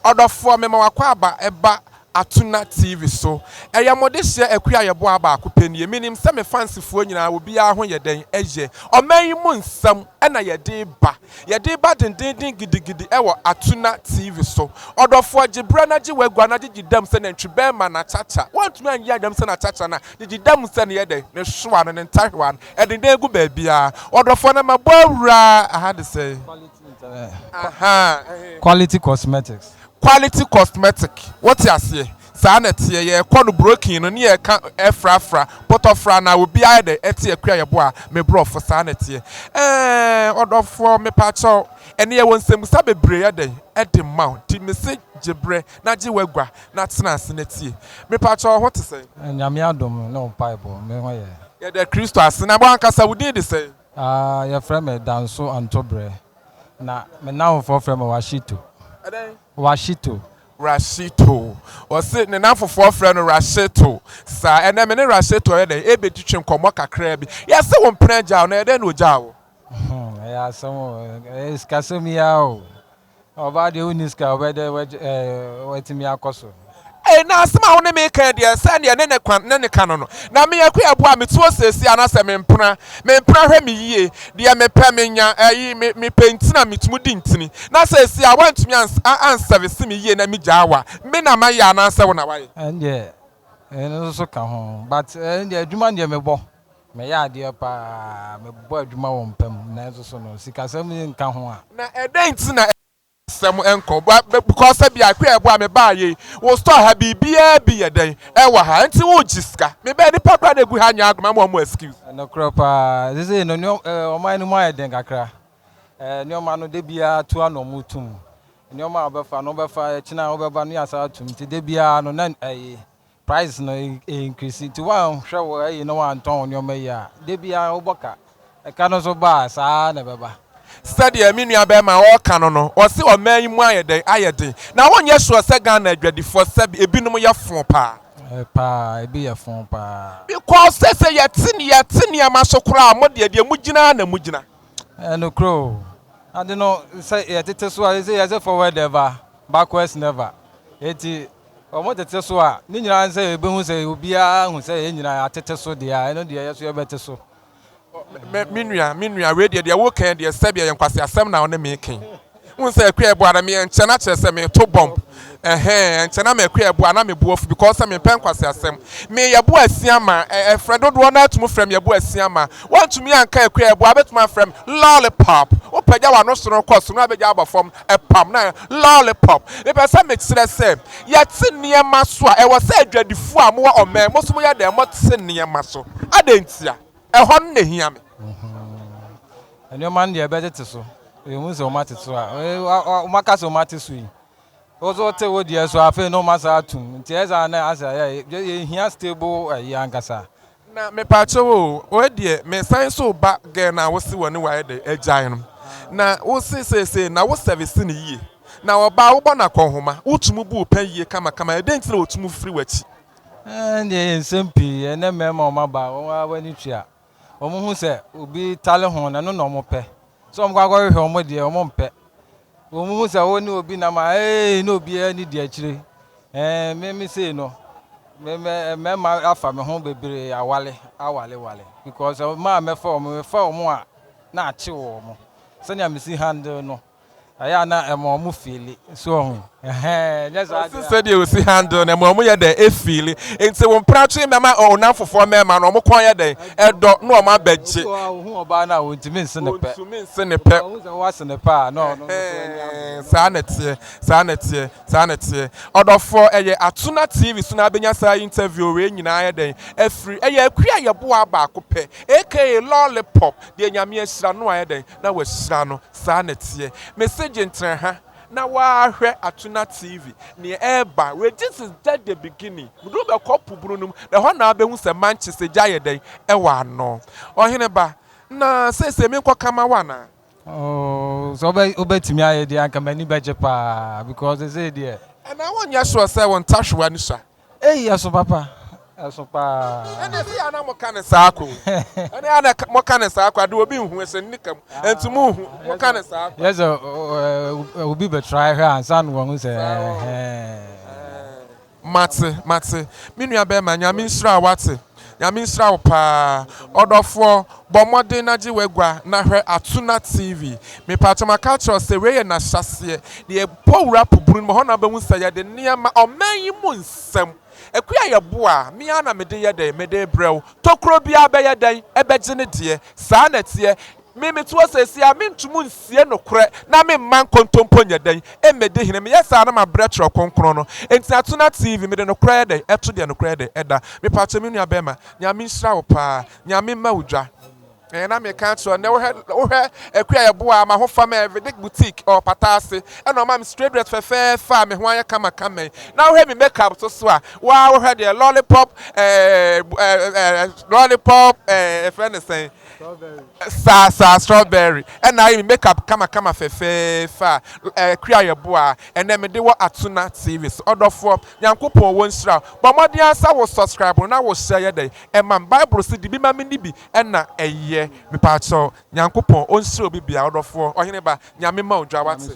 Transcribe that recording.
Odofo me ma wakwa aba eba ATUNA TV so eya modehye akua yebo aba akopanie minim se me fansifo nyina obi a ho yeden eye oman mu nsam na yede ba dendendin gidigidi ewo ATUNA TV so odofo agibra na giwagua na gigidam se na ntwebe ma na chacha wantumi anye adam se na chacha na gigidam se na yede ne hwa ne ntahwa edenden gu ba bia odofo na mabawura aha de say quality cosmetics. Quality cosmetic. What you say? Sanity, ye kwanu broken no ye ka efrafra, potofra na obi ade eti akua ye boa me bro for sanity. Odofo me pacho ene ye wonsem sa bebre ye den e de ma ti me se jebre na giwagua na tena aseneti. Me pacho what to say? Nyame adom no bible me ho ye. Ye de Kristo asena bo ankasa wudi de say. Ye frame me danso antobre. Na me now for frame Washito. Rashito. O se ne na fofo frɛ no Rashito. Sa ene me ne Rashito ye de ebetwitwe nkomo kakra bi. Ye se wo mpena gya no ye de no gya wo. Ya so skasomi ya o. Oba de uniska obede wetimi akoso. Na asema wo ne me kan de se ne ne kan no. Na me yakua abo a metu osesi anase me mpena hwe me yie de me pɛ me nya me pentina metumu di ntini. Na se esi a wantumi an service me yie na me gyawa. Me na ma ya na se wo na waye. Eno so ka ho but adwuma de me bɔ. Me ya de pa me bɔ adwuma wo mpam na so no sikasam nka ho a. Na eden na sem enko because be akwa ebo a me ba ye wo store ha bibia bi yeden e wa ha nti wo giska me be ni papa na gu ha nya agoma mo excuse no kropa this no o man no ma yeden kakra ni o ma no de bia to ano mutum ni o ma obefa no obefa china obeba no yasa atum ti de bia no na price no increase ti wa hwe wo no wa nton ni o ma ya de bia oboka e ka no so ba sa na beba study a minua be ma o ka no o se o man mu ayeden na wonye sure se Ghana adwadifo se ebinom ye fon pa ebi ye fon pa because say yetini amasokura mo de mu gina na mu gina no crow and no say yetete so a say yes forward ever backwards never eti omo tete so a ni nyina say ebe hu say obia hu say nyina atete so de a no de yeso yebete so minua we de wo kan de sebia yenkwase asem na one me ken won say akwa ebo ara me enche na kire se me to bomb enche na me akwa ebo ana me buofu because me pen kwase asem me yebo asiama fredodo na atum frem yebo asiama want to me anka akwa ebo abetuma frem lollipop o pagya wa no soro koso na abegya abafom pam na lollipop me pesa me kire se yete niema so a e wo se adwadifu a mo o me mo so mo ya de mo tse niema so adentia ehon na hia me eno man de ebete so e mu se o mate so a o maka so mate so yi ozo te wo de so afa no masa atum nti eza na asa ya hia stable ya ngasa na me pa chewo o de me san so ba ge na wo si woni wa de agyan no na wo se na wo service ni yie na wo ba wo bo na konhoma utumu bu pan yie kama edentire otumu free wachi ndi nsempi ene mema o maba wo wani tua omo hu se obi tale ho na no mo pe so mo kwakwa hwe omo de omo mpe omo hu se wo ni obi na ma no obi ani de akire me say no me ma afa me ho bebere awale because ma me fa omo a na achi wo mo se nya me si handle no aya na emo mu feel so yes I said you see handle na mo ye dey e feel enti won prache mema ona fofo mema no mo kon ye dey edo no ma bagye hu oba na wontimi nse ne pe hu wase ne pa no sanete odofo eye ATUNA TV so na benya sa interview we nyina ye dey afri eye akua ye bo aba akopɛ aka lollipop de nyame asira no aye dey na wasira no sanete message entre ha na wa hwe ATUNA TV ni eba we this is that the beginning we do be couple brunum the ho na be hu se Manchester jaye den e wa no ohene ba na se me kwa kama wana so obetimi aye de anka mani beje pa because they say there and I want you sure say won tashwa ni sha yes papa Eso pa. Ene si ana mo kan saako. Ene ana mo kan saako ade obi hu ese nikam. Entumu hu mo kan saako. Yes, obi be try her and san won say Mate. Me nua be ma nyame nsira wate. Nyame nsira wo pa. Odofo bomode na wegwa na hwe ATUNA TV. Me pato maka tro se we na hyase. De powura poburu mo ho na be hu say de niam oman yi mu nsem. Ekuya ye boa me ana me de ye de me de brew tokro bia be ye den e be gine de saa na tie me to asesi a me ntumu nsie no kore na me man kontompo nya den e me de hine me yesa na ma bretro konkron no enti ATUNA TV me de no kore de eto de no kore de eda me pa che me nua be ma nya me nsira wo pa nya me ma udwa na me kan so na wo he ekuya ye boa ma ho fam everyday boutique or patase e no ma me straight dress fa me ho anya kama na wo he me makeup so a wa wo he the lollipop friend is saying strawberry and now me makeup kama fa ekuya ye boa and then me de wo ATUNA TV so odofo nyankopon won sira but mo dia sa wo subscribe na wo share dey e man bible si di bi ma me ni bi e na eye me pa cho nyankopon on sira obi bia odofo ohene ba nyame ma odwa wate